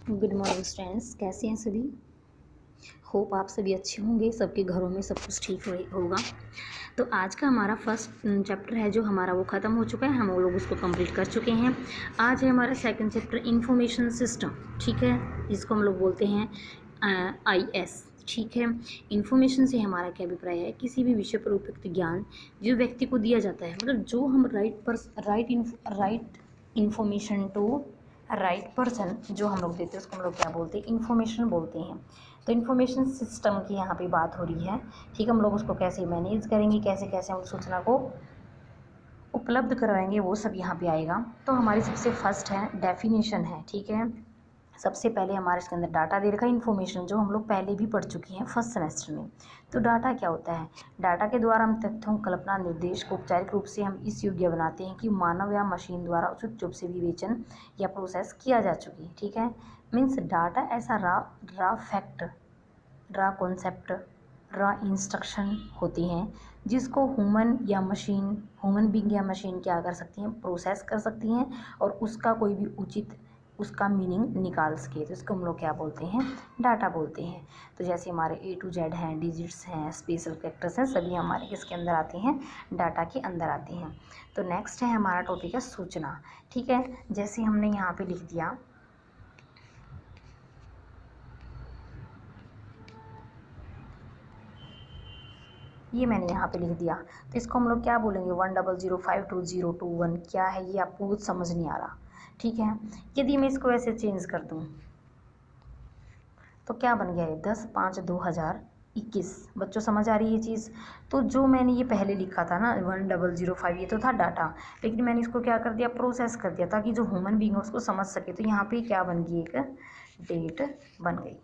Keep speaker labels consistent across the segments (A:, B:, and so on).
A: Good morning students, कैसे हैं सभी। होप आप सभी अच्छे होंगे, सबके घरों में सब कुछ ठीक होगा। तो आज का हमारा फर्स्ट चैप्टर है जो हमारा वो ख़त्म हो चुका है, हम लोग उसको कंप्लीट कर चुके हैं। आज है हमारा सेकंड चैप्टर इंफॉर्मेशन सिस्टम, ठीक है, जिसको हम लोग बोलते हैं IS, ठीक है। इन्फॉर्मेशन से हमारा क्या अभिप्राय है, किसी भी विषय पर उपयुक्त ज्ञान जो व्यक्ति को दिया जाता है, मतलब जो हम right information to right person जो हम लोग देते हैं उसको हम लोग क्या बोलते हैं, इन्फॉर्मेशन बोलते हैं। तो इन्फॉर्मेशन सिस्टम की यहाँ पे बात हो रही है, ठीक है। हम लोग उसको कैसे मैनेज करेंगे, कैसे कैसे हम सूचना को उपलब्ध करवाएंगे, वो सब यहाँ पे आएगा। तो हमारी सबसे फर्स्ट है डेफिनेशन है, ठीक है। सबसे पहले हमारे इसके अंदर डाटा दे रखा है, इन्फॉर्मेशन, जो हम लोग पहले भी पढ़ चुके हैं फर्स्ट सेमेस्टर में। तो डाटा क्या होता है, डाटा के द्वारा हम तथ्यों, कल्पना, निर्देश को औपचारिक रूप से हम इस योग्य बनाते हैं कि मानव या मशीन द्वारा उचित रूप से विवेचन या प्रोसेस किया जा चुके, ठीक है। मीन्स डाटा ऐसा रा फैक्ट, रा कॉन्सेप्ट, रा इंस्ट्रक्शन होती हैं जिसको ह्यूमन बींग या मशीन क्या कर सकती हैं, प्रोसेस कर सकती हैं और उसका कोई भी उचित उसका मीनिंग निकाल सके। तो इसको हम लोग क्या बोलते हैं, डाटा बोलते हैं। तो जैसे हमारे A to Z हैं, डिजिट्स हैं, स्पेशल कैरेक्टर्स हैं, सभी हमारे किसके अंदर आते हैं, डाटा के अंदर आते हैं। तो नेक्स्ट है हमारा टॉपिक है सूचना, ठीक है। जैसे हमने यहाँ पे लिख दिया, ये मैंने यहाँ पे लिख दिया, तो इसको हम लोग क्या बोलेंगे, 100522021 क्या है ये आपको कुछ समझ नहीं आ रहा, ठीक है। यदि मैं इसको ऐसे चेंज कर दूँ तो क्या बन गया है, 10/5/2021। बच्चों समझ आ रही है ये चीज़। तो जो मैंने ये पहले लिखा था ना 1005, ये तो था डाटा, लेकिन मैंने इसको क्या कर दिया, प्रोसेस कर दिया ताकि जो ह्यूमन बींग है उसको समझ सके। तो यहाँ पे क्या बन गई, एक डेट बन गई।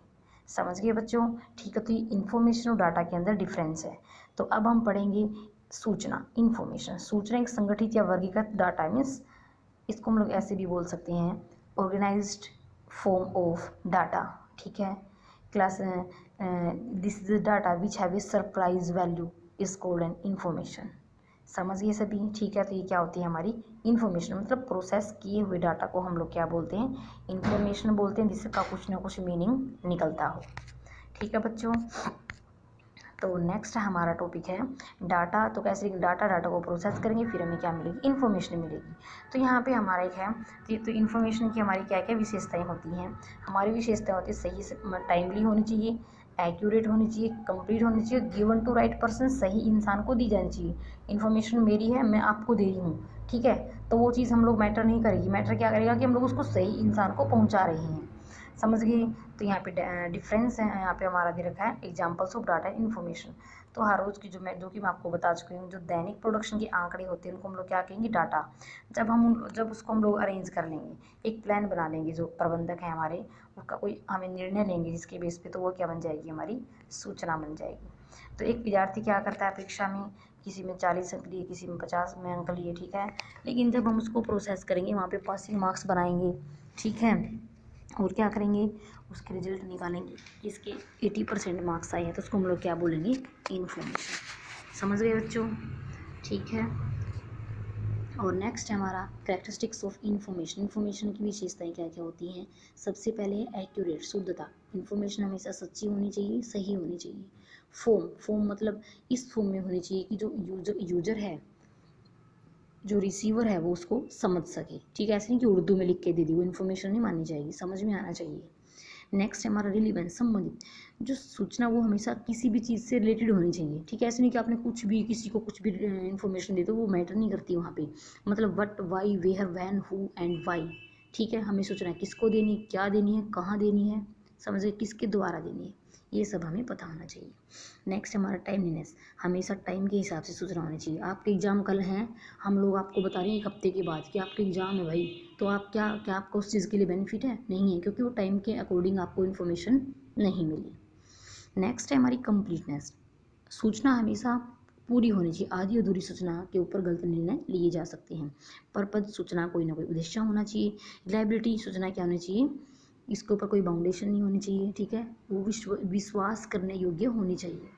A: समझ गए बच्चों, ठीक है। तो ये इन्फॉर्मेशन और डाटा के अंदर डिफरेंस है। तो अब हम पढ़ेंगे सूचना, इन्फॉर्मेशन। सूचना एक संगठित या वर्गीकृत डाटा, मीन्स इसको हम लोग ऐसे भी बोल सकते हैं, ऑर्गेनाइज्ड फॉर्म ऑफ डाटा, ठीक है। Class this is data which have a surprise value is called an information. समझ गए सभी, ठीक है। तो ये क्या होती है हमारी इन्फॉर्मेशन, मतलब प्रोसेस किए हुए डाटा को हम लोग क्या बोलते हैं, इन्फॉर्मेशन बोलते हैं, जिसका कुछ ना कुछ मीनिंग निकलता हो, ठीक है बच्चों। तो नेक्स्ट हमारा टॉपिक है डाटा। तो कैसे डाटा को प्रोसेस करेंगे, फिर हमें क्या मिलेगी, इन्फॉर्मेशन मिलेगी। तो यहाँ पे हमारा एक है, तो इन्फॉर्मेशन की हमारी क्या क्या विशेषताएं होती हैं। हमारी विशेषताएं होती है सही से टाइमली होनी चाहिए, एक्यूरेट होनी चाहिए, कंप्लीट होनी चाहिए, गिवन टू राइट पर्सन, सही इंसान को दी जानी चाहिए। इन्फॉर्मेशन मेरी है, मैं आपको दे रही हूँ, ठीक है। तो वो चीज़ हम लोग मैटर नहीं करेगी, मैटर क्या करेगा कि हम लोग उसको सही इंसान को पहुँचा रहे हैं। समझ गए। तो यहाँ पे डिफरेंस है, यहाँ पे हमारा दे रखा है एग्जांपल्स ऑफ डाटा इन्फॉर्मेशन। तो हर रोज़ की जो मैं आपको बता चुकी हूँ, जो दैनिक प्रोडक्शन के आंकड़े होते हैं उनको हम लोग क्या कहेंगे, डाटा। जब उसको हम लोग अरेंज कर लेंगे, एक प्लान बना लेंगे, जो प्रबंधक है हमारे, उसका कोई हमें निर्णय लेंगे जिसके बेस पे, तो वो क्या बन जाएगी, हमारी सूचना बन जाएगी। तो एक विद्यार्थी क्या करता है परीक्षा में, किसी में 40 अंक लिए, किसी में 50 में अंक लिए, ठीक है। लेकिन जब हम उसको प्रोसेस करेंगे, वहाँ पे पासिंग मार्क्स बनाएंगे, ठीक है, और क्या करेंगे, उसके रिजल्ट निकालेंगे कि इसके 80% मार्क्स आए हैं, तो उसको हम लोग क्या बोलेंगे, इन्फॉर्मेशन। समझ गए बच्चों, ठीक है। और नेक्स्ट है हमारा कैरेक्टरिस्टिक्स ऑफ इन्फॉर्मेशन। इन्फॉर्मेशन की विशेषताएं क्या क्या होती हैं। सबसे पहले है एक्यूरेट, शुद्धता। इन्फॉर्मेशन हमेशा सच्ची होनी चाहिए, सही होनी चाहिए। फॉर्म मतलब इस फॉर्म में होनी चाहिए कि जो यूजर है, जो रिसीवर है, वो उसको समझ सके, ठीक है। ऐसे नहीं कि उर्दू में लिख के दे दी, वो इन्फॉर्मेशन नहीं मानी जाएगी, समझ में आना चाहिए। नेक्स्ट है हमारा रिलीवेंस, संबंधित। जो सूचना वो हमेशा किसी भी चीज़ से रिलेटेड होनी चाहिए, ठीक है। ऐसे नहीं कि आपने कुछ भी किसी को कुछ भी इन्फॉर्मेशन दे दो, वो मैटर नहीं करती वहाँ पे। मतलब what, why, where, when, who and why, ठीक है। हमें सोचना है किसको देनी, क्या देनी है, कहाँ देनी है, समझिए किसके द्वारा देनी है, ये सब हमें पता होना चाहिए। नेक्स्ट हमारा टाइमलीनेस, हमेशा टाइम के हिसाब से सूचना होनी चाहिए। आपके एग्ज़ाम कल हैं, हम लोग आपको बता रहे हैं 1 हफ्ते के बाद कि आपके एग्ज़ाम है भाई, तो आप क्या आपको उस चीज़ के लिए बेनिफिट है, नहीं है, क्योंकि वो टाइम के अकॉर्डिंग आपको इन्फॉर्मेशन नहीं मिली। नेक्स्ट है हमारी कंप्लीटनेस, सूचना हमेशा पूरी होनी चाहिए, आधी अधूरी सूचना के ऊपर गलत निर्णय लिए जा सकते हैं। परपद, सूचना कोई ना कोई उद्देश्य होना चाहिए। रिलायबिलिटी, सूचना क्या होनी चाहिए, इसके ऊपर कोई बाउंडेशन नहीं होनी चाहिए, ठीक है, वो विश्वास करने योग्य होनी चाहिए।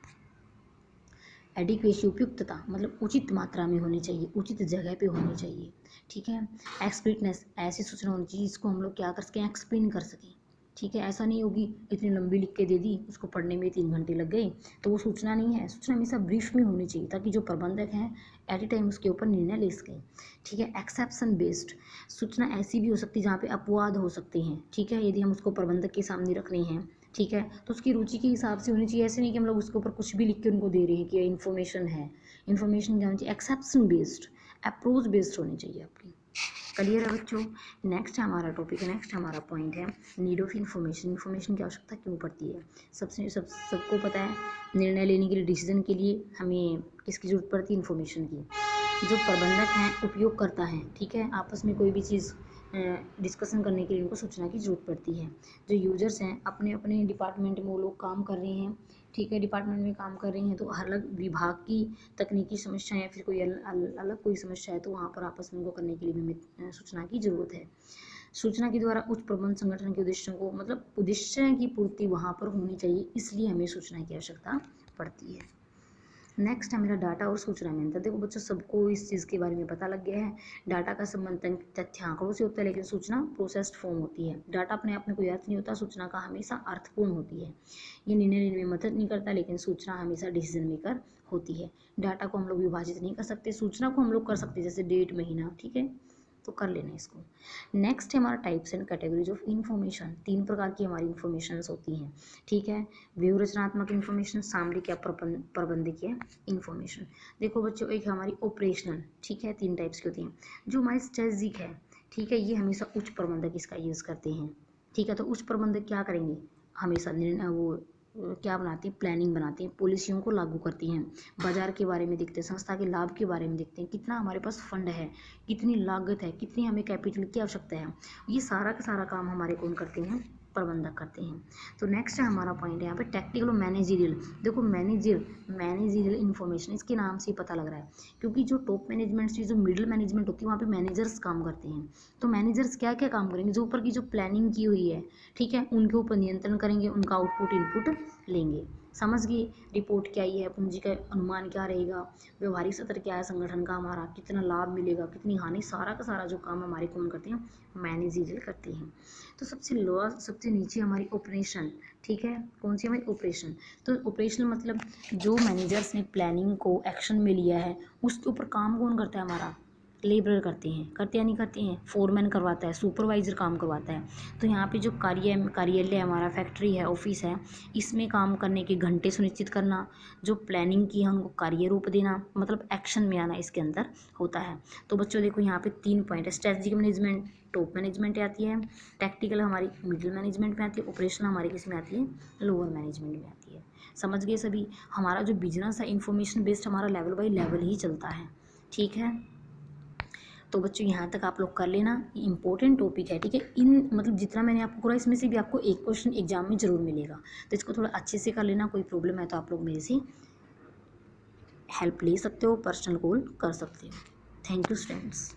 A: एडिक्वेसी, उपयुक्तता, मतलब उचित मात्रा में होनी चाहिए, उचित जगह पे होनी चाहिए, ठीक है। एक्सप्लीटनेस, ऐसी सूचना होनी चाहिए जिसको हम लोग क्या कर सकें, एक्सप्लेन कर सकें, ठीक है, ऐसा नहीं होगी इतनी लंबी लिख के दे दी, उसको पढ़ने में 3 घंटे लग गए, तो वो सूचना नहीं है। सूचना हमेशा ब्रीफ में होनी चाहिए ताकि जो प्रबंधक हैं एट ए टाइम उसके ऊपर निर्णय ले सकें। ठीक है, एक्सेप्शन बेस्ड सूचना ऐसी भी हो सकती है जहाँ पे अपवाद हो सकते हैं। ठीक है, यदि हम उसको प्रबंधक के सामने रख रहे हैं, ठीक है, तो उसकी रुचि के हिसाब से होनी चाहिए। ऐसे नहीं कि हम लोग उसके ऊपर कुछ भी लिख के उनको दे रहे हैं कि इन्फॉर्मेशन है। इन्फॉर्मेशन क्या होनी चाहिए? एक्सेप्शन बेस्ड, अप्रोच बेस्ड होनी चाहिए आपकी। क्लियर है बच्चों? नेक्स्ट हमारा टॉपिक है, नेक्स्ट हमारा पॉइंट है नीड ऑफ इन्फॉर्मेशन। इन्फॉर्मेशन की आवश्यकता क्यों पड़ती है? सबको पता है निर्णय लेने के लिए, डिसीजन के लिए हमें किसकी ज़रूरत पड़ती है? इन्फॉर्मेशन की। जो प्रबंधक हैं, उपयोग करता है, ठीक है, आपस में कोई भी चीज़ डिस्कशन करने के लिए उनको सूचना की ज़रूरत पड़ती है। जो यूजर्स हैं अपने अपने डिपार्टमेंट में वो लोग काम कर रहे हैं, ठीक है, डिपार्टमेंट में काम कर रही हैं, तो हर अलग विभाग की तकनीकी समस्या या फिर कोई अलग कोई समस्या है तो वहाँ पर आपस में उनको करने के लिए भी हमें सूचना की ज़रूरत है। सूचना के द्वारा उच्च प्रबंध संगठन के उद्देश्यों को, मतलब उद्देश्य की पूर्ति वहाँ पर होनी चाहिए, इसलिए हमें सूचना की आवश्यकता पड़ती है। नेक्स्ट है मेरा डाटा और सूचना में अंतर। देखो बच्चों, सबको इस चीज़ के बारे में पता लग गया है। डाटा का संबंध तथ्य आंकड़ों से होता है, लेकिन सूचना प्रोसेस्ड फॉर्म होती है। डाटा अपने आप में कोई अर्थ नहीं होता, सूचना का हमेशा अर्थपूर्ण होती है। ये निर्णय लेने में मदद नहीं करता, लेकिन सूचना हमेशा डिसीजन मेकर होती है। डाटा को हम लोग विभाजित नहीं कर सकते, सूचना को हम लोग कर सकते, जैसे डेट, महीना, ठीक है, तो कर लेना इसको। नेक्स्ट है हमारा types and categories of information. 3 प्रकार की हमारी इन्फॉर्मेशन होती हैं, ठीक है, व्यूह-रचनात्मक इन्फॉर्मेशन, सामरिक या प्रबंधकीय इन्फॉर्मेशन। देखो बच्चों, एक हमारी ऑपरेशनल, ठीक है, 3 टाइप्स की होती हैं। जो हमारी स्ट्रेटजिक है, ठीक है, ये हमेशा उच्च प्रबंधक इसका यूज़ करते हैं, ठीक है। तो उच्च प्रबंधक क्या करेंगे? हमेशा निर्णय वो क्या बनाती हैं? प्लानिंग बनाती हैं, पॉलिसियों को लागू करती हैं, बाजार के बारे में देखते हैं, संस्था के लाभ के बारे में देखते हैं, कितना हमारे पास फंड है, कितनी लागत है, कितनी हमें कैपिटल की आवश्यकता है। ये सारा का सारा काम हमारे कौन करते हैं? प्रबंधक करते हैं। तो नेक्स्ट है हमारा पॉइंट है यहाँ पे टेक्निकल और मैनेजरियल। देखो मैनेजरियल इन्फॉर्मेशन, इसके नाम से ही पता लग रहा है, क्योंकि जो टॉप मैनेजमेंट से जो मिडिल मैनेजमेंट होती है वहाँ पे मैनेजर्स काम करते हैं। तो मैनेजर्स क्या क्या काम करेंगे? जो ऊपर की जो प्लानिंग की हुई है, ठीक है, उनके ऊपर नियंत्रण करेंगे, उनका आउटपुट इनपुट लेंगे। समझ गए? रिपोर्ट क्या ही है, पूंजी का अनुमान क्या रहेगा, व्यवहारिक सत्र क्या है संगठन का, हमारा कितना लाभ मिलेगा, कितनी हानि, सारा का सारा जो काम हमारे कौन करते हैं? मैनेजरियल करते हैं। तो सबसे लोअर, सबसे नीचे हमारी ऑपरेशन, ठीक है, कौन सी हमारी ऑपरेशन? तो ऑपरेशनल मतलब जो मैनेजर्स ने प्लानिंग को एक्शन में लिया है उसके ऊपर काम कौन करता है? हमारा लेबर करते हैं। करते या नहीं करते हैं? फोरमैन करवाता है, सुपरवाइजर काम करवाता है। तो यहाँ पे जो कार्यालय हमारा, फैक्ट्री है, ऑफिस है, इसमें काम करने के घंटे सुनिश्चित करना, जो प्लानिंग की है उनको कार्य रूप देना, मतलब एक्शन में आना इसके अंदर होता है। तो बच्चों देखो यहाँ पे 3 पॉइंट है, स्ट्रेटजिक मैनेजमेंट टॉप मैनेजमेंट आती है, टैक्टिकल हमारी मिडिल मैनेजमेंट में आती है, ऑपरेशनल हमारी किस में आती है? लोअर मैनेजमेंट में आती है। समझ गए सभी? हमारा जो बिजनेस है इंफॉर्मेशन बेस्ड हमारा लेवल बाई लेवल ही चलता है, ठीक है। तो बच्चों यहाँ तक आप लोग कर लेना, इंपॉर्टेंट टॉपिक है, ठीक है। इन मतलब जितना मैंने आपको करा इसमें से भी आपको एक क्वेश्चन एग्जाम में जरूर मिलेगा, तो इसको थोड़ा अच्छे से कर लेना। कोई प्रॉब्लम है तो आप लोग मेरे से हेल्प ले सकते हो, पर्सनल कॉल कर सकते हो। Thank you students.